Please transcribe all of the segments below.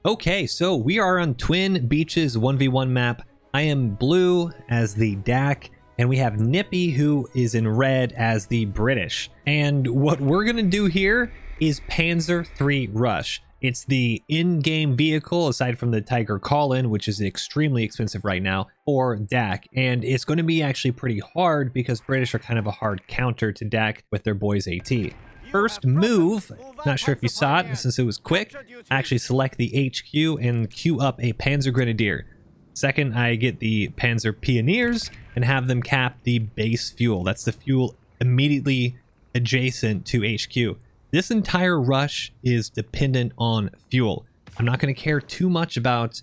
Okay, so we are on Twin Beaches 1v1 map. I am blue as the DAK, and we have Nippy, who is in red as the British. And what we're gonna do here is Panzer III Rush. It's the in-game vehicle, aside from the Tiger Call-In, which is extremely expensive right now, for DAK. And it's going to be actually pretty hard because British are kind of a hard counter to DAK with their boys AT. First move, not sure if you saw it since it was quick, actually select the HQ and queue up a Panzer Grenadier. Second, I get the Panzer Pioneers and have them cap the base fuel. That's the fuel immediately adjacent to HQ. This entire rush is dependent on fuel. I'm not going to care too much about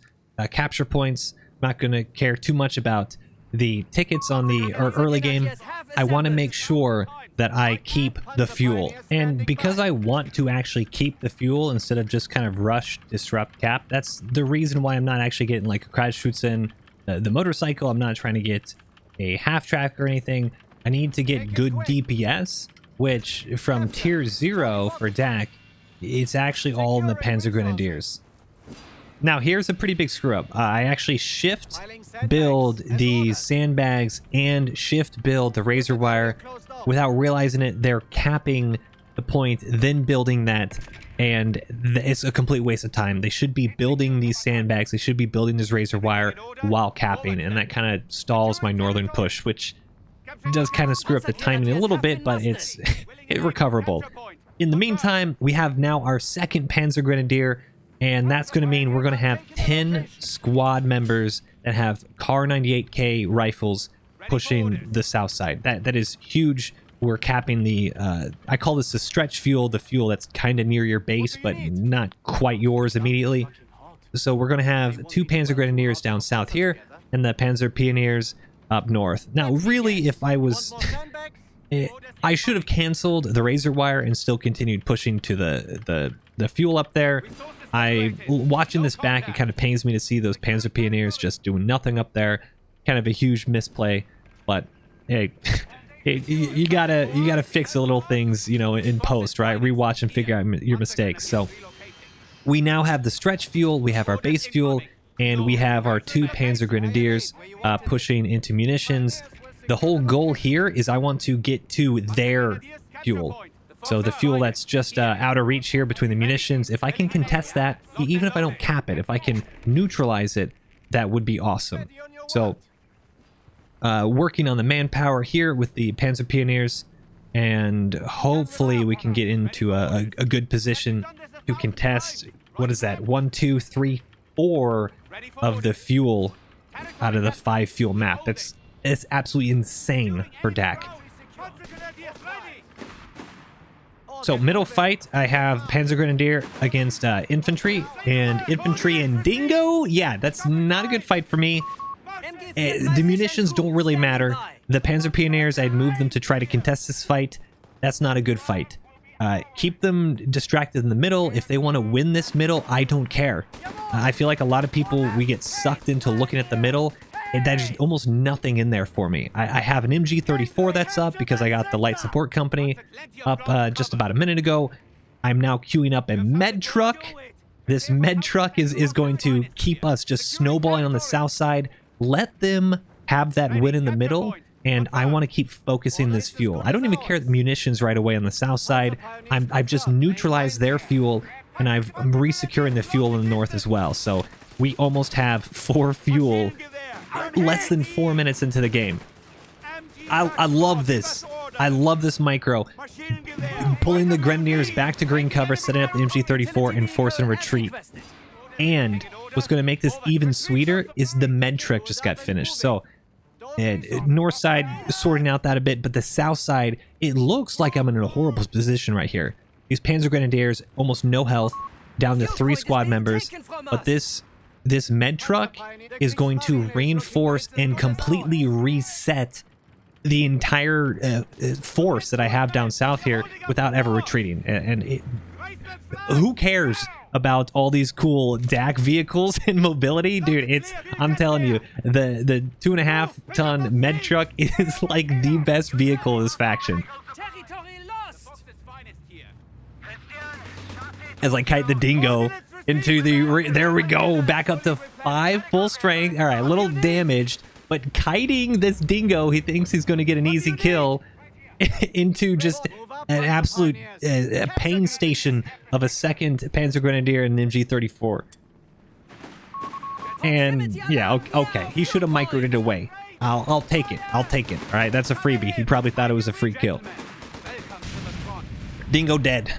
capture points. I'm not going to care too much about the tickets on the early game. I want to make sure that I keep the fuel. And because I want to actually keep the fuel instead of just kind of rush, disrupt, cap, that's the reason why I'm not actually getting like a crash shoots in the motorcycle. I'm not trying to get a half track or anything. I need to get good DPS, which from tier 0 for DAK, it's actually all in the Panzer Grenadiers. Now here's a pretty big screw up. I actually shift build the sandbags and shift build the razor wire without realizing it. They're capping the point, then building that, and it's a complete waste of time. They should be building these sandbags, they should be building this razor wire while capping, and that kind of stalls my northern push, which does kind of screw up the timing a little bit, but it's recoverable. In the meantime, we have now our second Panzer Grenadier, and that's going to mean we're going to have 10 squad members that have Kar 98K rifles pushing the south side. That is huge. We're capping the I call this the stretch fuel, the fuel that's kind of near your base but not quite yours immediately. So we're going to have 2 Panzer Grenadiers down south here and the Panzer Pioneers up north. Now really, if I was I should have canceled the razor wire and still continued pushing to the fuel up there. Watching this back, it kind of pains me to see those Panzer Pioneers just doing nothing up there. Kind of a huge misplay, but hey, you gotta fix the little things, you know, in post, right? Rewatch and figure out your mistakes. So we now have the stretch fuel, we have our base fuel, and we have our 2 Panzer Grenadiers pushing into munitions. The whole goal here is I want to get to their fuel. So the fuel that's just out of reach here between the munitions, if I can contest that, even if I don't cap it, if I can neutralize it, that would be awesome. So working on the manpower here with the Panzer Pioneers, and hopefully we can get into a good position to contest, what is that, 1, 2, 3, 4 of the fuel out of the 5 fuel map. It's absolutely insane for DAK. So middle fight, I have Panzer Grenadier against infantry, and infantry and dingo. Yeah, that's not a good fight for me. The munitions don't really matter. The Panzer Pioneers, I'd move them to try to contest this fight. That's not a good fight. Keep them distracted in the middle. If they want to win this middle, I don't care. I feel like a lot of people, we get sucked into looking at the middle, and there's almost nothing in there for me. I have an MG34 that's up because I got the light support company up just about a minute ago. I'm now queuing up a med truck. This med truck is going to keep us just snowballing on the south side. Let them have that win in the middle, and I want to keep focusing this fuel. I don't even care the munitions right away on the south side. I've just neutralized their fuel, and I'm resecuring the fuel in the north as well. So we almost have 4 fuel less than 4 minutes into the game. I love this. I love this micro. Pulling the Grenadiers back to green cover, setting up the MG34, and forcing retreat. And what's going to make this even sweeter is the med truck just got finished. So north side sorting out that a bit, but the south side, it looks like I'm in a horrible position right here. These Panzer Grenadiers, almost no health, down to 3 squad members, but this med truck is going to reinforce and completely reset the entire force that I have down south here without ever retreating. And who cares about all these cool DAK vehicles and mobility? Dude, I'm telling you, the 2.5 ton med truck is like the best vehicle in this faction. As like Kite the Dingo into the... There we go. Back up to 5 full strength. All right, a little damaged. But kiting this dingo, he thinks he's going to get an easy kill into just an absolute pain station of a second Panzer Grenadier and MG34. And yeah, okay, he should have microed it away. I'll take it. I'll take it. All right, that's a freebie. He probably thought it was a free kill. Dingo dead.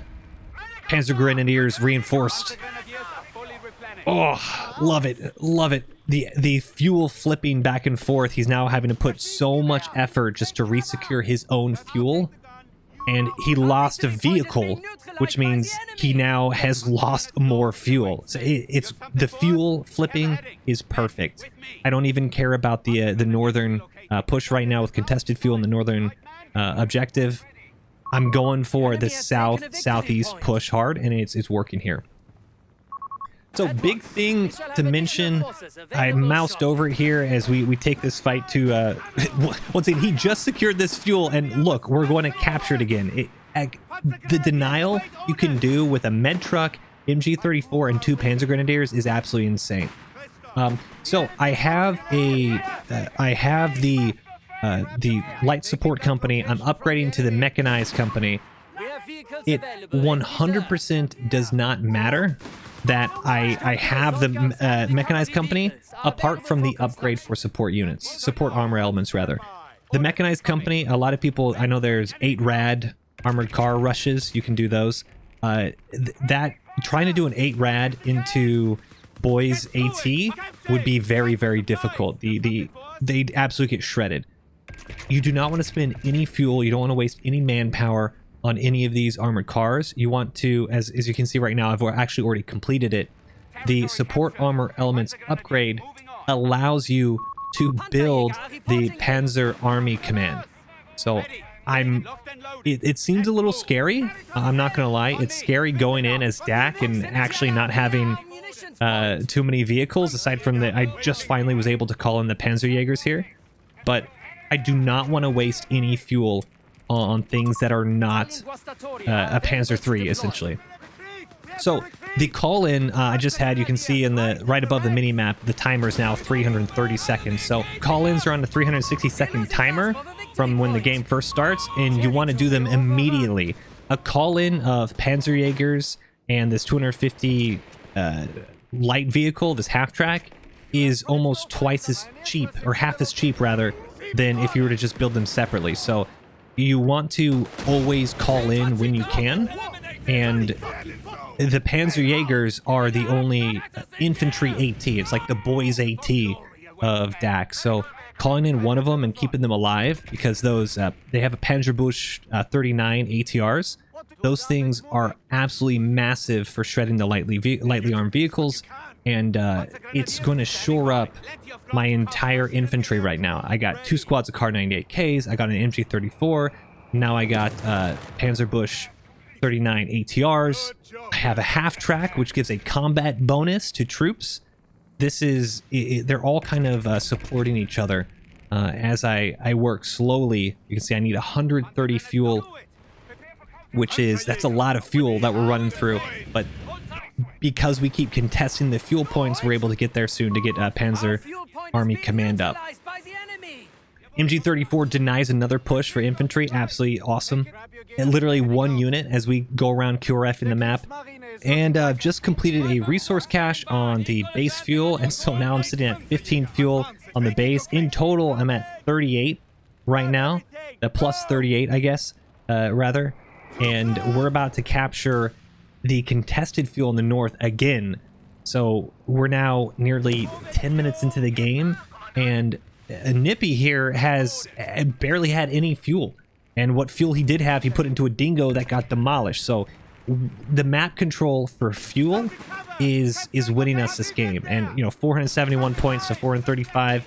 Panzer Grenadiers reinforced. Oh, love it. Love it. The fuel flipping back and forth. He's now having to put so much effort just to resecure his own fuel. And he lost a vehicle, which means he now has lost more fuel. So it's the fuel flipping is perfect. I don't even care about the northern push right now with contested fuel in the northern objective. I'm going for the southeast push hard, and it's working here. So big thing to mention, I moused over here as we take this fight to, once again, he just secured this fuel, and look, we're going to capture it again. The denial you can do with a med truck, MG34, and 2 Panzer Grenadiers is absolutely insane. So I have the light support company. I'm upgrading to the mechanized company. It 100% does not matter that I have the mechanized company apart from the upgrade for support units, support armor elements rather. The mechanized company, a lot of people, I know there's 8 rad armored car rushes, you can do those. That trying to do an 8 rad into boys AT would be very, very difficult. They'd absolutely get shredded. You do not want to spend any fuel, you don't want to waste any manpower on any of these armored cars. You want to, as you can see right now, I've actually already completed it. The support armor elements upgrade allows you to build the Panzer Army Command. So it seems a little scary. I'm not gonna lie, it's scary going in as DAK and actually not having too many vehicles aside from that I just finally was able to call in the Panzerjaegers here. But I do not want to waste any fuel on things that are not a Panzer III, essentially. So the call-in I just had, you can see in the right above the mini-map, the timer is now 330 seconds. So call-ins are on the 360-second timer from when the game first starts, and you want to do them immediately. A call-in of Panzerjaegers and this 250 light vehicle, this half-track, is almost twice as cheap, or half as cheap rather, than if you were to just build them separately. So you want to always call in when you can, and the Panzerjaegers are the only infantry AT. It's like the boys AT of DAK. So calling in one of them and keeping them alive, because those they have a Panzerbusch 39 ATRs. Those things are absolutely massive for shredding the lightly armed vehicles, and it's going to shore up my entire infantry right now. I got 2 squads of Kar 98Ks, I got an MG34, now I got Panzerbusch 39 ATRs, I have a half-track, which gives a combat bonus to troops. This is... they're all kind of supporting each other as I work slowly. You can see I need 130 fuel, which is... that's a lot of fuel that we're running through, but because we keep contesting the fuel points, we're able to get there soon to get Panzer Army Command up. MG34 denies another push for infantry. Absolutely awesome. And literally 1 unit as we go around QRF in the map. And just completed a resource cache on the base fuel, and so now I'm sitting at 15 fuel on the base. In total, I'm at 38 right now. Plus 38, I guess, rather. And we're about to capture the contested fuel in the north again. So we're now nearly 10 minutes into the game, and Nippy here has barely had any fuel. And what fuel he did have, he put into a dingo that got demolished. So the map control for fuel is winning us this game. And, you know, 471 points to 435.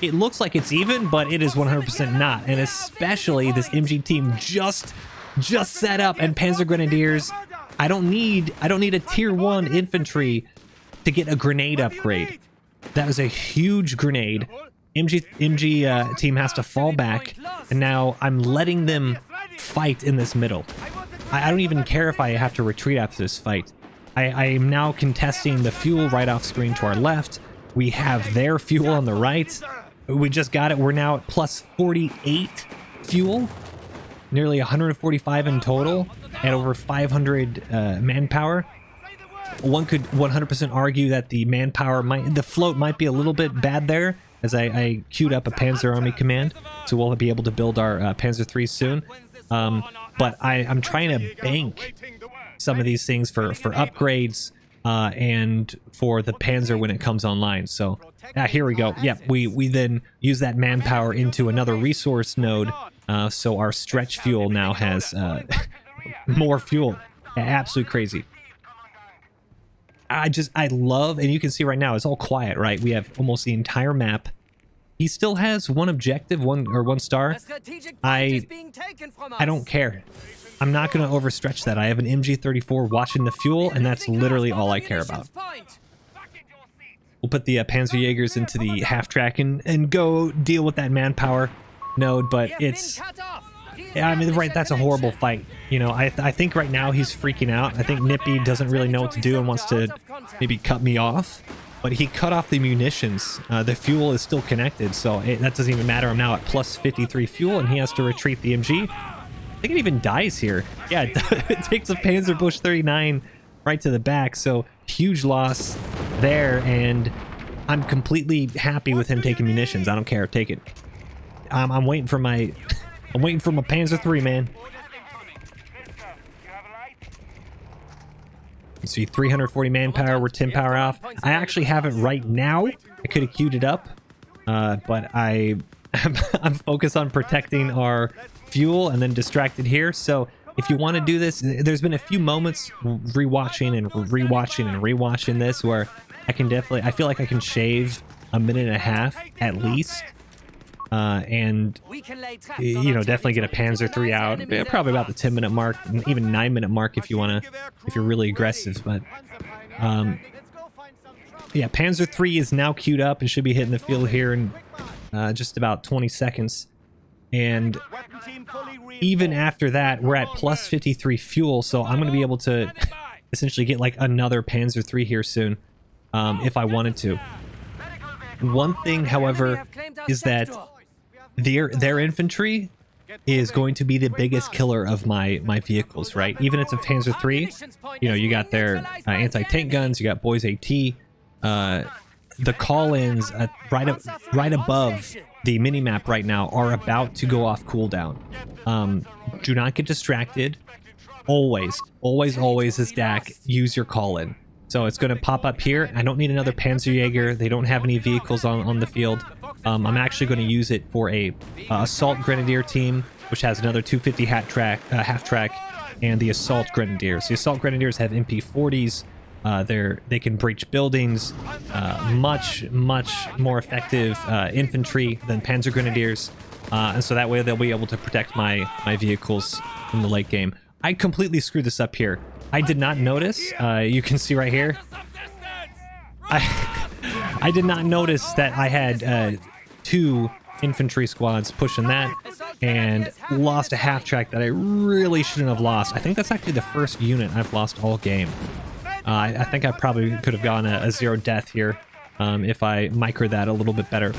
It looks like it's even, but it is 100% not. And especially this MG team just set up, and Panzer Grenadiers, I don't need a tier 1 infantry to get a grenade upgrade. That was a huge grenade. MG team has to fall back, and now I'm letting them fight in this middle. I don't even care if I have to retreat after this fight. I am now contesting the fuel right off screen to our left. We have their fuel on the right. We just got it. We're now at plus 48 fuel, nearly 145 in total, at over 500 manpower. One could 100% argue that the manpower the float might be a little bit bad there, as I queued up a Panzer Army command, so we'll be able to build our Panzer III soon. But I'm trying to bank some of these things for upgrades and for the Panzer when it comes online. So here we go. Yep, we then use that manpower into another resource node, so our stretch fuel now has more fuel. Absolutely crazy. I love, and you can see right now it's all quiet, right? We have almost the entire map. He still has one objective, one star. I don't care. I'm not going to overstretch that. I have an MG34 watching the fuel, and that's literally all I care about. We'll put the Panzerjaegers into the half track and go deal with that manpower node, but it's... Yeah, I mean, right, that's a horrible fight. You know, I think right now he's freaking out. I think Nippy doesn't really know what to do and wants to maybe cut me off. But he cut off the munitions. The fuel is still connected, so that doesn't even matter. I'm now at plus 53 fuel, and he has to retreat the MG. I think it even dies here. Yeah, it takes a Panzer Bush 39 right to the back, so huge loss there, and I'm completely happy with him taking munitions. I don't care. Take it. I'm waiting for my... I'm waiting for my Panzer III, man. You see 340 manpower, we're 10 power off. I actually have it right now. I could have queued it up, but I'm focused on protecting our fuel and then distracted here. So if you want to do this, there's been a few moments rewatching and rewatching this where I can definitely, I feel like I can shave a minute and a half at least. And you know, definitely get a Panzer III out, probably about the 10-minute mark, even 9-minute mark if you want to, if you're really aggressive. But yeah, Panzer III is now queued up and should be hitting the field here in just about 20 seconds. And even after that, we're at plus 53 fuel, so I'm going to be able to essentially get like another Panzer III here soon, if I wanted to. One thing, however, is that their infantry is going to be the biggest killer of my vehicles, right? Even if it's a Panzer III, you know, you got their anti-tank guns, you got Boys AT, the call-ins right above the mini-map right now are about to go off cooldown. Do not get distracted. Always as DAK, use your call-in. So it's going to pop up here. I don't need another Panzerjaeger. They don't have any vehicles on the field. I'm actually going to use it for a assault grenadier team, which has another 250 half track, and the assault grenadiers. The assault grenadiers have MP40s. They can breach buildings. Much more effective infantry than Panzer grenadiers, and so that way they'll be able to protect my vehicles in the late game. I completely screwed this up here. I did not notice. You can see right here. I did not notice that I had 2 infantry squads pushing that, and lost a half track that I really shouldn't have lost. I think that's actually the first unit I've lost all game. I think I probably could have gone a 0 death here if I microed that a little bit better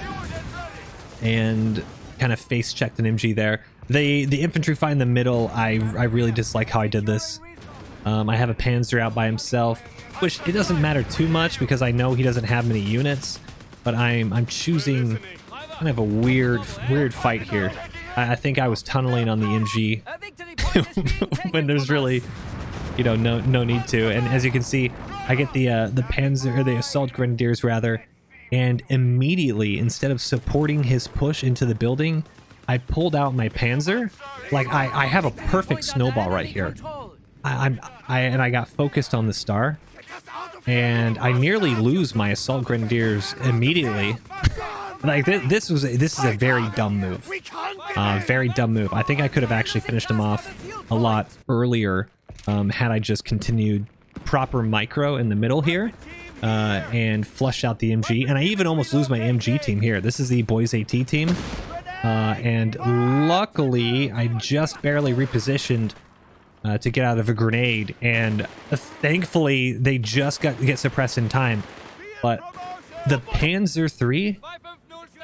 and kind of face checked an MG there. The infantry fight in the middle, I really dislike how I did this. I have a Panzer out by himself, which it doesn't matter too much because I know he doesn't have many units, but I'm choosing kind of a weird fight here. I think I was tunneling on the MG when there's really, you know, no need to. And as you can see, I get the Panzer, or the assault grenadiers rather, and immediately, instead of supporting his push into the building, I pulled out my Panzer. Like I have a perfect snowball right here. And I got focused on the star, and I nearly lose my assault grenadiers immediately. Like this is a very dumb move. Very dumb move. I think I could have actually finished him off a lot earlier had I just continued proper micro in the middle here and flush out the MG. And I even almost lose my MG team here. This is the Boys AT team, and luckily I just barely repositioned to get out of a grenade, and thankfully they just get suppressed in time. But the Panzer III,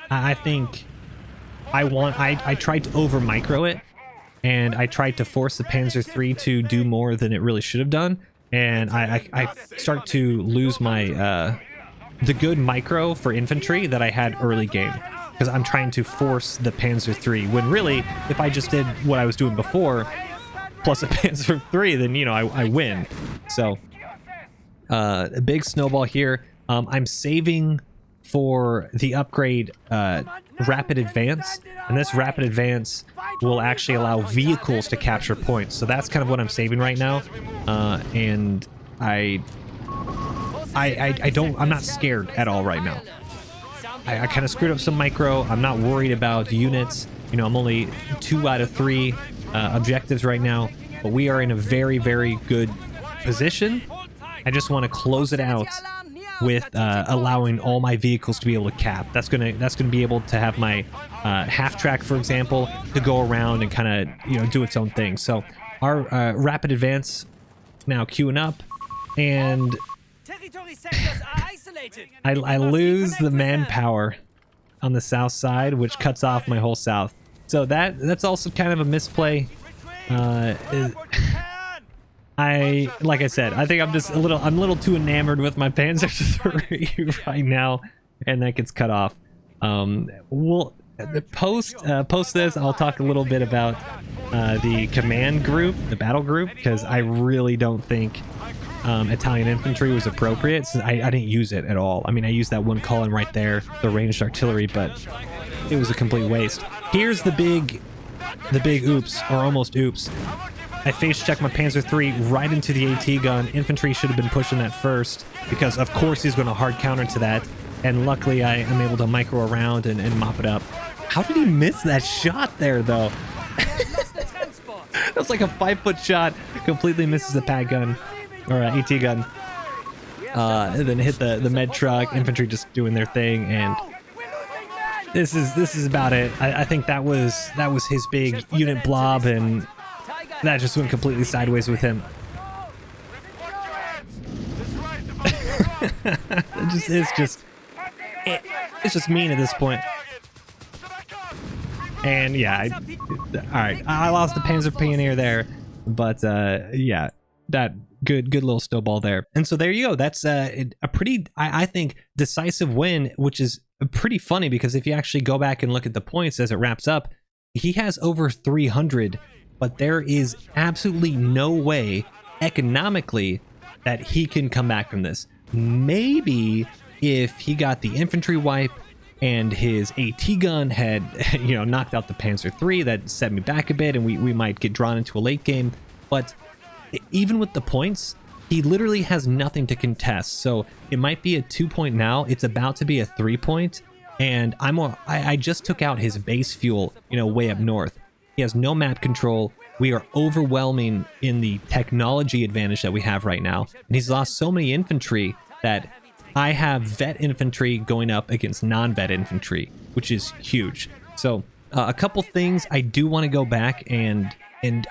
I think I tried to over micro it, and I tried to force the Panzer III to do more than it really should have done, and I start to lose my the good micro for infantry that I had early game, because I'm trying to force the Panzer III, when really, if I just did what I was doing before plus a Panzer III, then, you know, I win. So a big snowball here. I'm saving for the upgrade rapid advance, and this rapid advance will actually allow vehicles to capture points, so that's kind of what I'm saving right now. And I'm not scared at all right now. I kind of screwed up some micro. I'm not worried about units. You know, I'm only 2 out of 3 objectives right now, but we are in a very, very good position. I just want to close it out with allowing all my vehicles to be able to cap. That's gonna be able to have my half track, for example, to go around and kind of, you know, do its own thing. So our rapid advance now queuing up, and I lose the manpower on the south side, which cuts off my whole south. So that's also kind of a misplay. Like I said, I think I'm a little too enamored with my Panzer III right now, and that gets cut off. We'll post this, I'll talk a little bit about the command group, the battle group, because I really don't think Italian infantry was appropriate, since I didn't use it at all. I mean, I used that one column right there, the ranged artillery, but it was a complete waste. Here's the big oops, or almost oops. I face checked my Panzer III right into the AT gun. Infantry should have been pushing that first, because of course he's going to hard counter to that, and luckily I am able to micro around and mop it up. How did he miss that shot there, though? That's like a 5-foot shot, completely misses the PAC gun, or AT gun, and then hit the med truck. Infantry just doing their thing, and this is about it. I think that was his big unit blob, and that just went completely sideways with him. It's just mean at this point. And yeah, all right, I lost the Panzer Pioneer there, but yeah, that good little snowball there. And so there you go. That's a pretty, I think, decisive win, which is pretty funny, because if you actually go back and look at the points as it wraps up, he has over 300, but there is absolutely no way economically that he can come back from this. Maybe if he got the infantry wipe and his AT gun had, you know, knocked out the Panzer III, that set me back a bit, and we might get drawn into a late game. But even with the points, he literally has nothing to contest. So it might be a 2-point now. It's about to be a 3-point, and I just took out his base fuel, you know, way up north. He has no map control. We are overwhelming in the technology advantage that we have right now. And he's lost so many infantry that I have vet infantry going up against non-vet infantry, which is huge. So a couple things I do want to go back and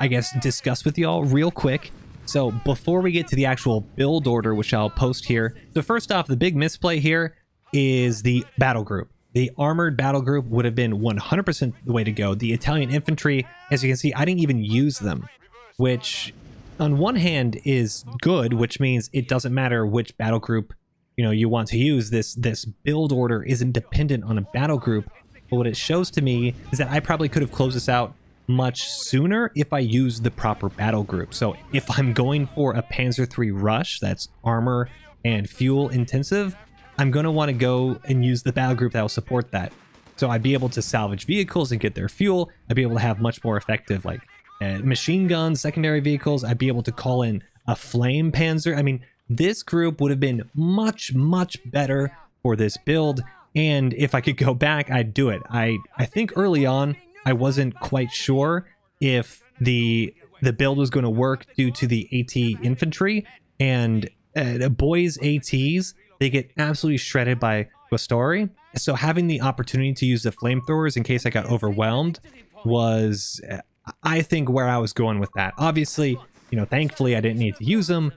I guess discuss with y'all real quick. So before we get to the actual build order, which I'll post here. So first off, the big misplay here is the battle group. The armored battle group would have been 100% the way to go. The Italian infantry, as you can see, I didn't even use them, which on one hand is good, which means it doesn't matter which battle group, you know, you want to use. This build order isn't dependent on a battle group. But what it shows to me is that I probably could have closed this out much sooner if I used the proper battle group. So if I'm going for a Panzer III rush that's armor and fuel intensive, I'm going to want to go and use the battle group that will support that. So I'd be able to salvage vehicles and get their fuel. I'd be able to have much more effective, like, machine guns, secondary vehicles. I'd be able to call in a flame panzer. I mean, this group would have been much, much better for this build. And if I could go back, I'd do it. I think early on, I wasn't quite sure if the build was going to work due to the AT infantry. And boys ATs, they get absolutely shredded by Gostori. So having the opportunity to use the flamethrowers in case I got overwhelmed was, I think, where I was going with that. Obviously, You know, thankfully I didn't need to use them,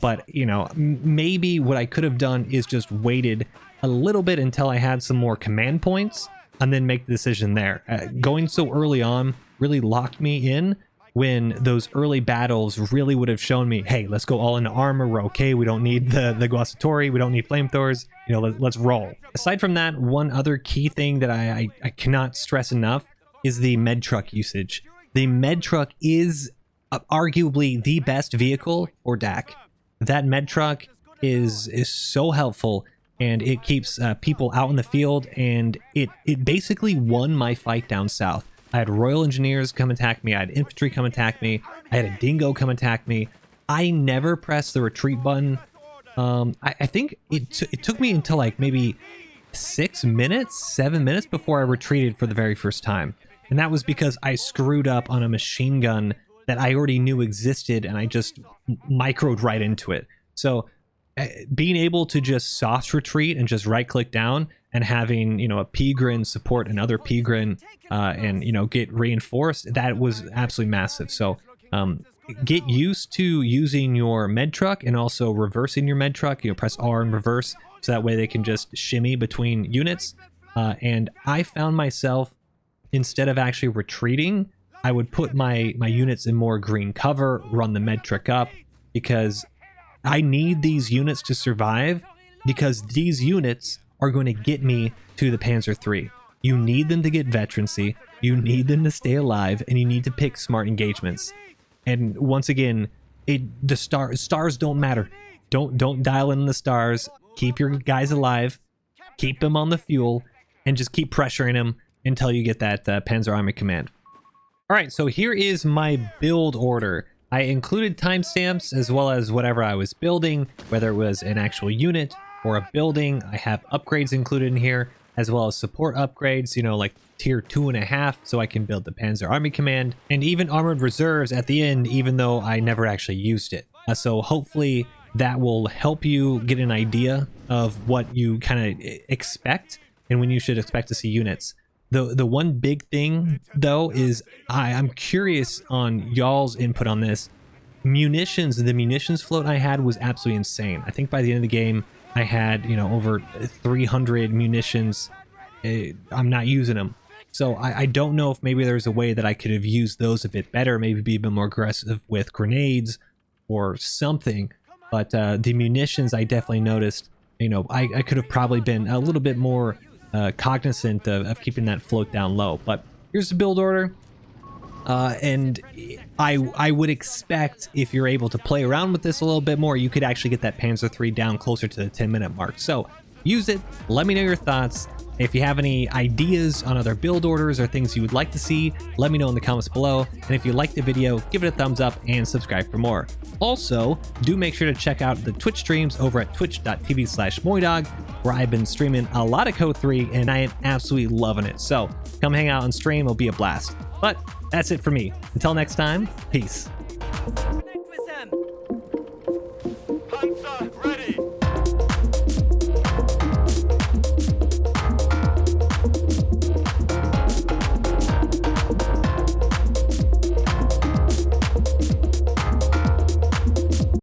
but you know, maybe what I could have done is just waited a little bit until I had some more command points and then make the decision there. Going so early on really locked me in, when those early battles really would have shown me, hey, let's go all into armor, we're okay, we don't need the Guasatori, we don't need flamethrowers, you know, let's roll. Aside from that, one other key thing that I cannot stress enough is the med truck usage. The med truck is arguably the best vehicle for DAK. That med truck is so helpful, and it keeps people out in the field, and it basically won my fight down south. I had Royal Engineers come attack me, I had infantry come attack me, I had a dingo come attack me. I never pressed the retreat button. I think it took me until like maybe 7 minutes before I retreated for the very first time. And that was because I screwed up on a machine gun that I already knew existed, and I just microed right into it. So being able to just soft retreat and just right click down, and having, you know, a P-Grin support another P-Grin and, you know, get reinforced, that was absolutely massive. So get used to using your med truck and also reversing your med truck. You know, press R and reverse, so that way they can just shimmy between units. And I found myself, instead of actually retreating, I would put my units in more green cover, run the med truck up, because I need these units to survive, because these units are going to get me to the Panzer III. You need them to get veterancy, you need them to stay alive, and you need to pick smart engagements. And once again, the stars don't matter. Don't dial in the stars. Keep your guys alive, keep them on the fuel, and just keep pressuring them until you get that Panzer Army command. All right, so here is my build order. I included timestamps as well as whatever I was building, whether it was an actual unit or a building. I have upgrades included in here, as well as support upgrades, you know, like tier 2.5, so I can build the Panzer Army command, and even armored reserves at the end, even though I never actually used it. So hopefully that will help you get an idea of what you kind of expect and when you should expect to see units. The one big thing though is I'm curious on y'all's input on this. Munitions, the munitions float I had was absolutely insane. I think by the end of the game I had, you know, over 300 munitions. I'm not using them. So I don't know if maybe there's a way that I could have used those a bit better, maybe be a bit more aggressive with grenades or something. But the munitions, I definitely noticed, you know, I could have probably been a little bit more cognizant of keeping that float down low. But here's the build order. And I would expect, if you're able to play around with this a little bit more, you could actually get that Panzer III down closer to the 10-minute mark. So use it, let me know your thoughts. If you have any ideas on other build orders or things you would like to see, let me know in the comments below. And if you liked the video, give it a thumbs up and subscribe for more. Also, do make sure to check out the Twitch streams over at twitch.tv/MoiDawg, where I've been streaming a lot of Code 3 and I am absolutely loving it. So come hang out on stream, it'll be a blast. But that's it for me. Until next time, peace.